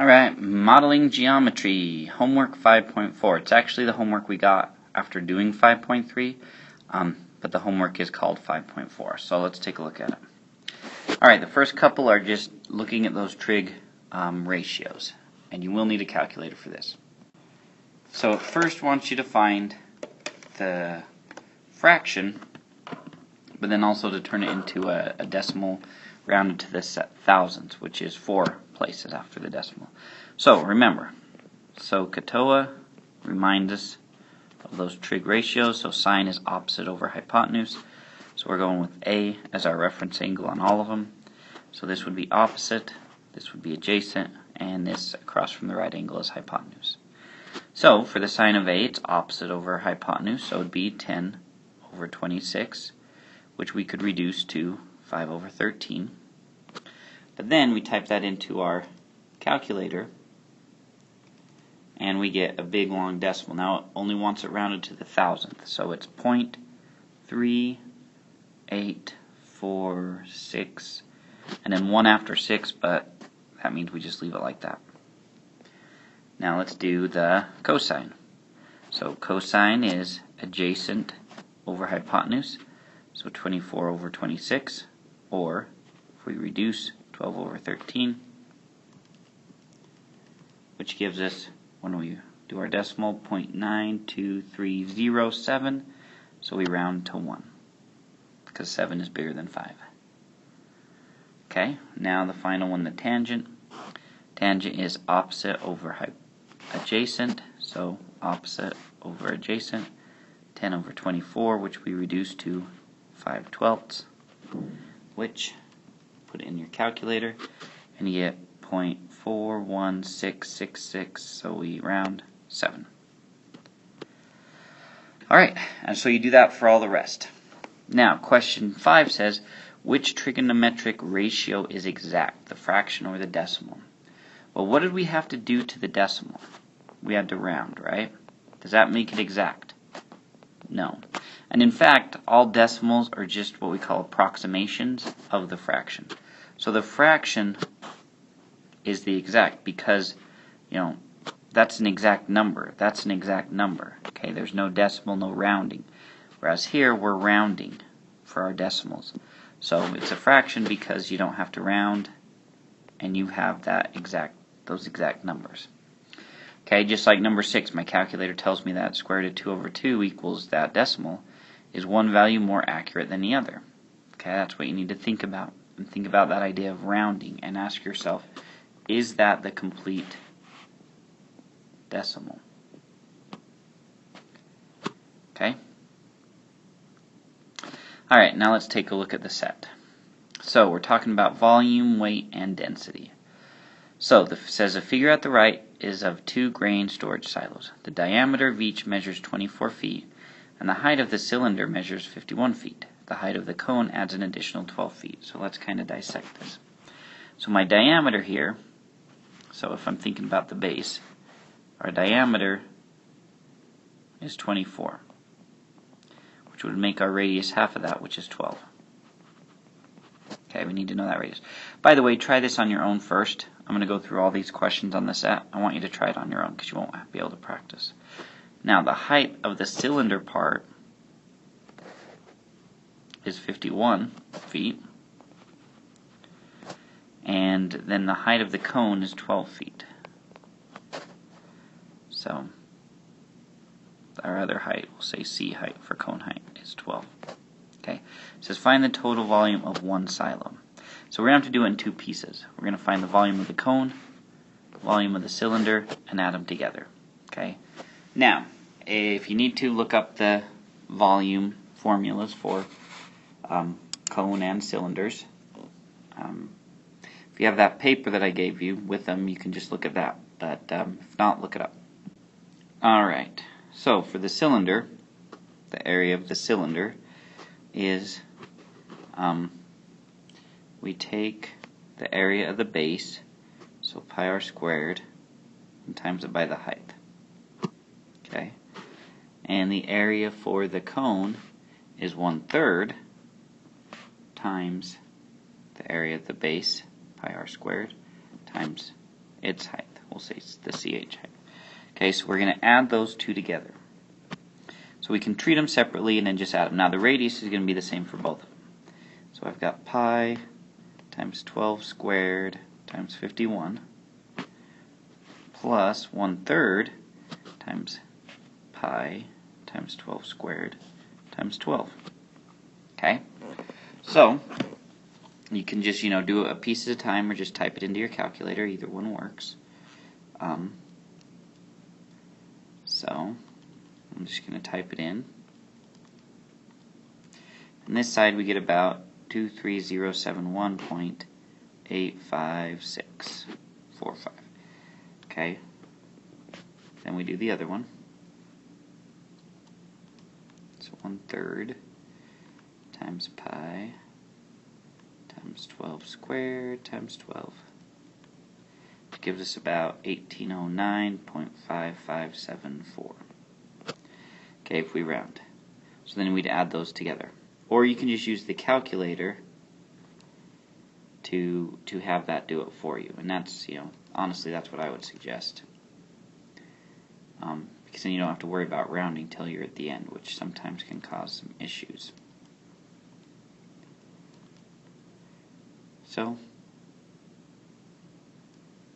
Alright, modeling geometry, homework 5.4. It's actually the homework we got after doing 5.3, but the homework is called 5.4. So let's take a look at it. Alright, the first couple are just looking at those trig ratios, and you will need a calculator for this. So it first wants you to find the fraction, but then also to turn it into a decimal rounded to the thousandths, which is 4 places after the decimal. So remember, SOHCAHTOA reminds us of those trig ratios. So sine is opposite over hypotenuse. So we're going with A as our reference angle on all of them. So this would be opposite, this would be adjacent, and this across from the right angle is hypotenuse. So for the sine of A, it's opposite over hypotenuse, so it would be 10 over 26, which we could reduce to 5 over 13. But then we type that into our calculator, and we get a big long decimal. Now it only wants it rounded to the thousandth, so it's 0.3846, and then 1 after 6, but that means we just leave it like that. Now let's do the cosine. So cosine is adjacent over hypotenuse, so 24 over 26, or if we reduce 12 over 13, which gives us, when we do our decimal, 0.92307, so we round to 1, because 7 is bigger than 5. Okay, now the final one, the tangent. Tangent is opposite over adjacent, so opposite over adjacent, 10 over 24, which we reduce to 5/12, which put it in your calculator, and you get 0.41666, so we round 7. Alright, and so you do that for all the rest. Now, question 5 says, which trigonometric ratio is exact, the fraction or the decimal? Well, what did we have to do to the decimal? We had to round, right? Does that make it exact? No. And in fact, all decimals are just what we call approximations of the fraction. So the fraction is the exact because, that's an exact number. That's an exact number. Okay, there's no decimal, no rounding. Whereas here, we're rounding for our decimals. So it's a fraction because you don't have to round, and you have those exact numbers. Okay, just like number 6, my calculator tells me that square root of 2 over 2 equals that decimal. Is one value more accurate than the other? Okay, that's what you need to think about. And think about that idea of rounding and ask yourself, is that the complete decimal? Okay? Alright, now let's take a look at the set. So we're talking about volume, weight, and density. So it says a figure at the right is of 2 grain storage silos. The diameter of each measures 24 feet, and the height of the cylinder measures 51 feet. The height of the cone adds an additional 12 feet. So let's kind of dissect this. So my diameter here, so if I'm thinking about the base, our diameter is 24, which would make our radius half of that, which is 12. Okay, we need to know that radius. By the way, try this on your own first. I'm going to go through all these questions on the set. I want you to try it on your own because you won't be able to practice. Now, the height of the cylinder part is 51 feet. And then the height of the cone is 12 feet. So, our other height, we'll say C height for cone height, is 12. Okay, it says find the total volume of one silo. So we're going to have to do it in 2 pieces. We're going to find the volume of the cone, volume of the cylinder, and add them together. Okay. Now, if you need to, look up the volume formulas for cone and cylinders. If you have that paper that I gave you with them, you can just look at that. But if not, look it up. Alright, so for the cylinder, the area of the cylinder is, we take the area of the base, so pi r squared, and times it by the height. Okay, and the area for the cone is 1/3 times the area of the base, pi r squared, times its height. we'll say the CH height. Okay, so we're going to add those two together. So we can treat them separately and then just add them. Now the radius is going to be the same for both of them. So I've got pi times 12 squared times 51 plus 1/3 times pi times 12 squared times 12. Okay? So you can just, do a piece at a time or just type it into your calculator. Either one works. So I'm just going to type it in. On this side we get about 23071.85645. Okay. Then we do the other one. So 1/3 times pi times 12 squared times 12. It gives us about 1809.5574. Okay, if we round. So then we'd add those together. Or you can just use the calculator to have that do it for you. And that's, honestly, that's what I would suggest. Because then you don't have to worry about rounding till you're at the end, which sometimes can cause some issues. So,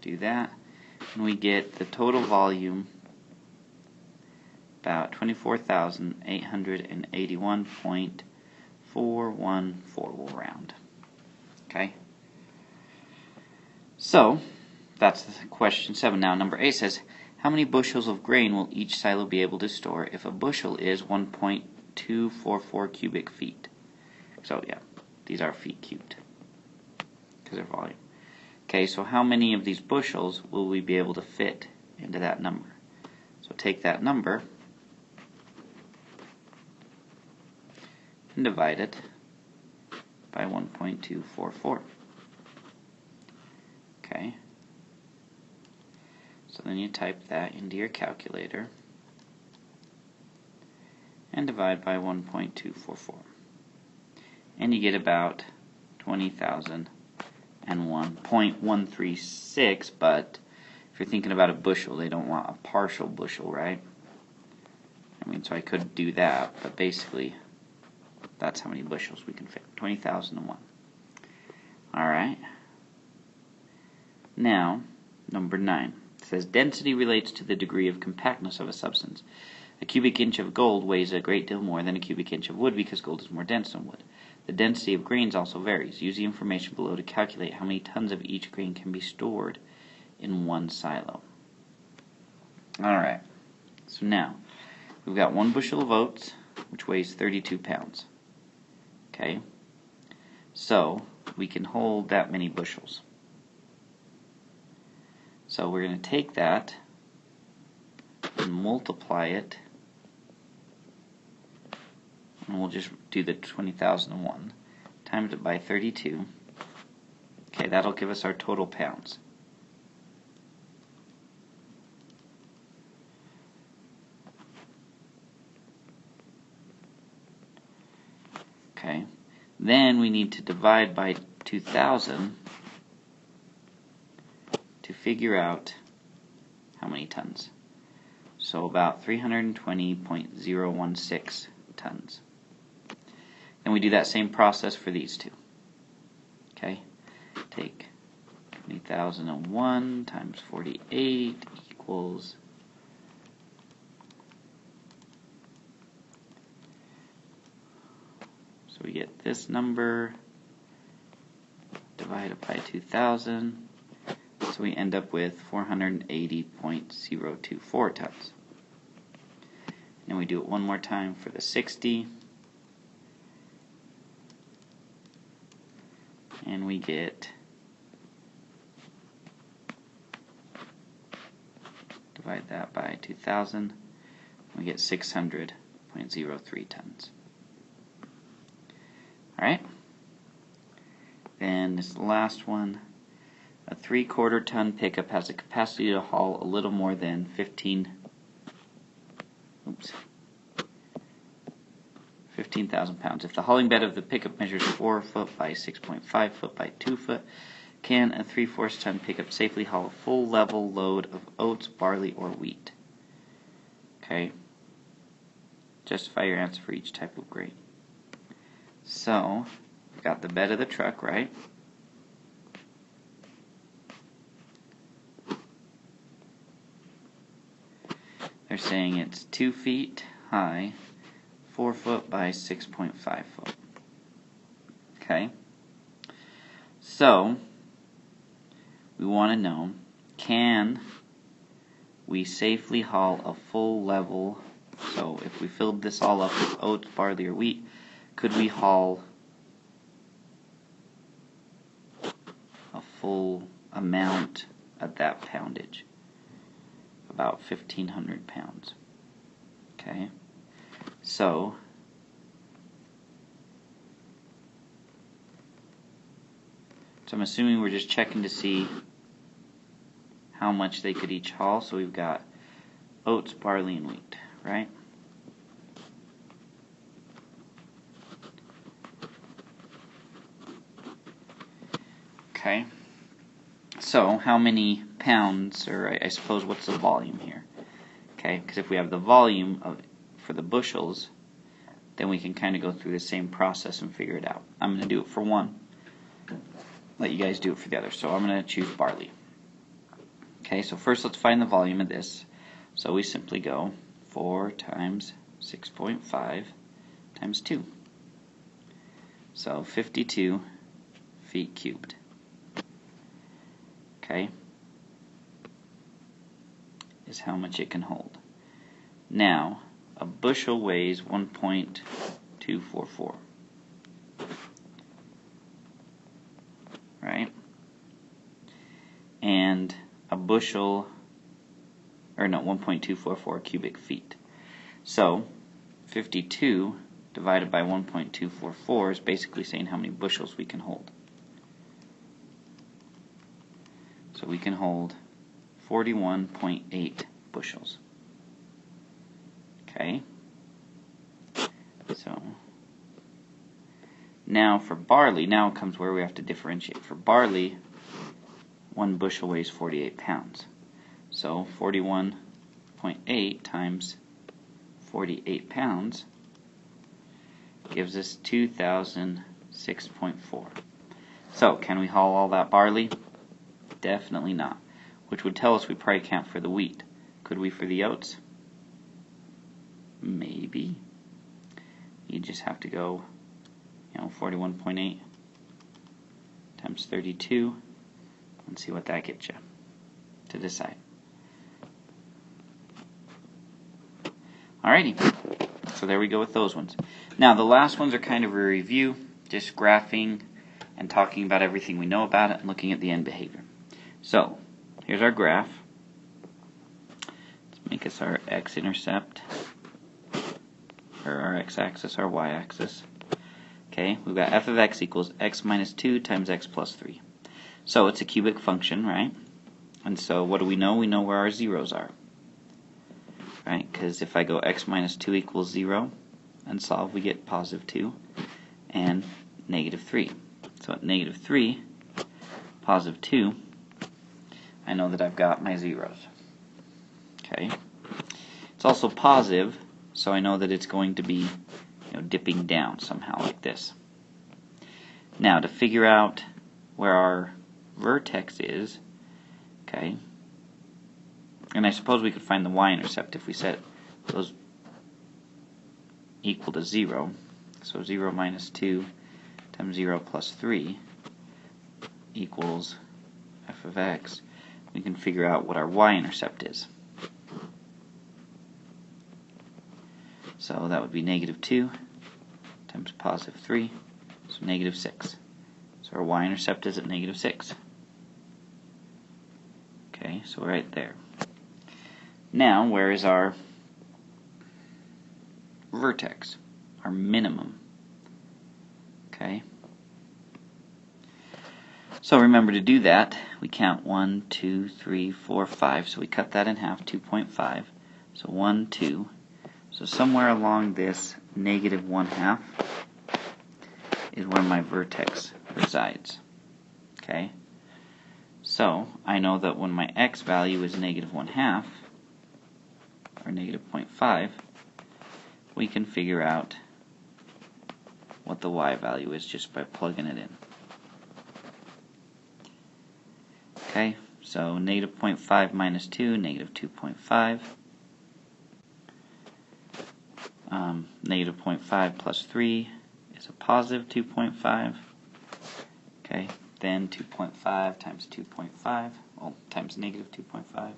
do that, and we get the total volume about 24,881.414. We'll round. Okay? So, that's question 7. Now, number 8 says, how many bushels of grain will each silo be able to store if a bushel is 1.244 cubic feet? So, yeah, these are feet cubed because they're volume. Okay, so how many of these bushels will we be able to fit into that number? So take that number and divide it by 1.244. Okay. So then you type that into your calculator and divide by 1.244. And you get about 20,001.136, but if you're thinking about a bushel, they don't want a partial bushel, right? So I could do that, but basically that's how many bushels we can fit. 20,001. Alright. Now, number 9. It says density relates to the degree of compactness of a substance. A cubic inch of gold weighs a great deal more than a cubic inch of wood because gold is more dense than wood. The density of grains also varies. Use the information below to calculate how many tons of each grain can be stored in one silo. Alright, so now we've got 1 bushel of oats, which weighs 32 pounds. Okay, so we can hold that many bushels. So we're going to take that and multiply it, and we'll just do the 20,001 times it by 32. Okay, that'll give us our total pounds. Okay, then we need to divide by 2,000 to figure out how many tons. So about 320.016 tons. Then we do that same process for these two. Okay, take 20,001 times 48 equals so we get this number divided by 2,000. So we end up with 480.024 tons. And we do it one more time for the 60. And we get, divide that by 2,000, we get 600.03 tons. Alright? Then this last one. A 3/4 ton pickup has a capacity to haul a little more than 15,000 pounds. If the hauling bed of the pickup measures 4 foot by 6.5 foot by 2 foot, Can a 3/4 ton pickup safely haul a full level load of oats, barley, or wheat? Okay. Justify your answer for each type of grain. So, we've got the bed of the truck, right? They're saying it's 2 feet high, 4 foot by 6.5 foot. Okay? So, we want to know, can we safely haul a full level, so if we filled this all up with oats, barley, or wheat, could we haul a full amount at that poundage? About 1,500 pounds. Okay? So, I'm assuming we're just checking to see how much they could each haul. So we've got oats, barley, and wheat, right? Okay. So how many pounds, or I suppose what's the volume here? Okay, because if we have the volume for the bushels, then we can kind of go through the same process and figure it out. I'm going to do it for one. Let you guys do it for the other. So I'm going to choose barley. Okay, so first let's find the volume of this. So we simply go 4 times 6.5 times 2. So 52 feet cubed. Okay, is how much it can hold. Now, a bushel weighs 1.244. Right? And a bushel, or no, 1.244 cubic feet. So, 52 divided by 1.244 is basically saying how many bushels we can hold. So we can hold 41.8 bushels. Okay? So, now for barley, now comes where we have to differentiate. For barley, 1 bushel weighs 48 pounds. So 41.8 times 48 pounds gives us 2,006.4. So can we haul all that barley? Definitely not. Which would tell us we probably can't for the wheat. Could we for the oats? Maybe. You just have to go, 41.8 times 32 and see what that gets you to decide. Alrighty, so there we go with those ones. Now the last ones are kind of a review, just graphing and talking about everything we know about it and looking at the end behavior. So, here's our graph. Let's make us our x-intercept, or our x-axis, our y-axis. Okay, we've got f of x equals x minus 2 times x plus 3. So it's a cubic function, right? And so what do we know? We know where our zeros are. Right? Because if I go x minus 2 equals 0 and solve, we get positive 2 and negative 3. So at negative 3, positive 2, I know that I've got my zeros. Okay. It's also positive, so I know that it's going to be dipping down somehow like this. Now to figure out where our vertex is, okay, and I suppose we could find the y-intercept if we set those equal to 0. So 0 minus 2 times 0 plus 3 equals f of x. We can figure out what our y-intercept is. So that would be negative 2 times positive 3, so negative 6. So our y-intercept is at negative 6. Okay, so we're right there. Now, where is our vertex, our minimum? Okay. So remember to do that, we count 1, 2, 3, 4, 5, so we cut that in half, 2.5. So 1, 2. So somewhere along this negative 1/2 is where my vertex resides. Okay? So I know that when my x value is negative 1/2, or negative 0.5, we can figure out what the y value is just by plugging it in. Okay, so negative 0.5 minus 2, negative 2.5. Negative 0.5 plus 3 is a positive 2.5. Okay, then 2.5 times 2.5, well, times negative 2.5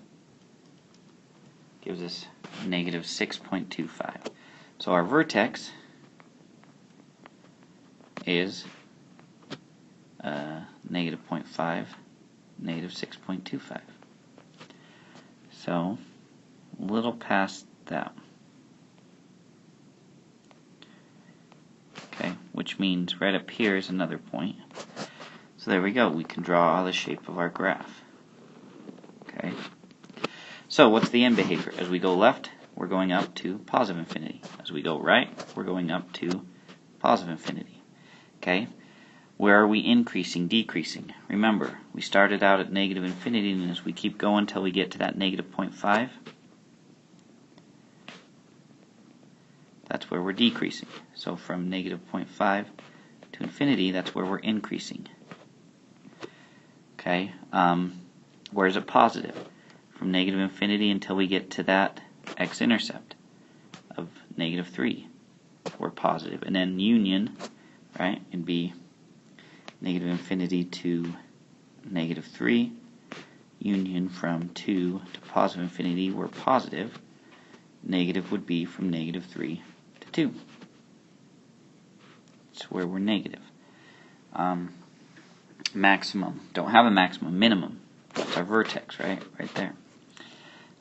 gives us negative 6.25. So our vertex is negative 0.5, negative 6.25. So a little past that. Okay, which means right up here is another point. So there we go. We can draw the shape of our graph. Okay. So what's the end behavior? As we go left, we're going up to positive infinity. As we go right, we're going up to positive infinity. Okay. Where are we increasing, decreasing? Remember, we started out at negative infinity, and as we keep going until we get to that negative 0.5, that's where we're decreasing. So from negative 0.5 to infinity, that's where we're increasing. Okay, where is it positive? From negative infinity until we get to that x-intercept of negative 3, we're positive. And then union, right, it'd be negative infinity to negative 3. Union from 2 to positive infinity, we're positive. Negative would be from negative 3 to 2. That's where we're negative. Maximum. Don't have a maximum. Minimum. That's our vertex, right? Right there.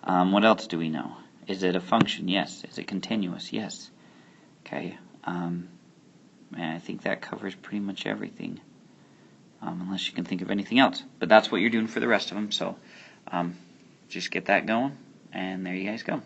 What else do we know? Is it a function? Yes. Is it continuous? Yes. Okay. And I think that covers pretty much everything. Unless you can think of anything else. But that's what you're doing for the rest of them. So just get that going. And there you guys go.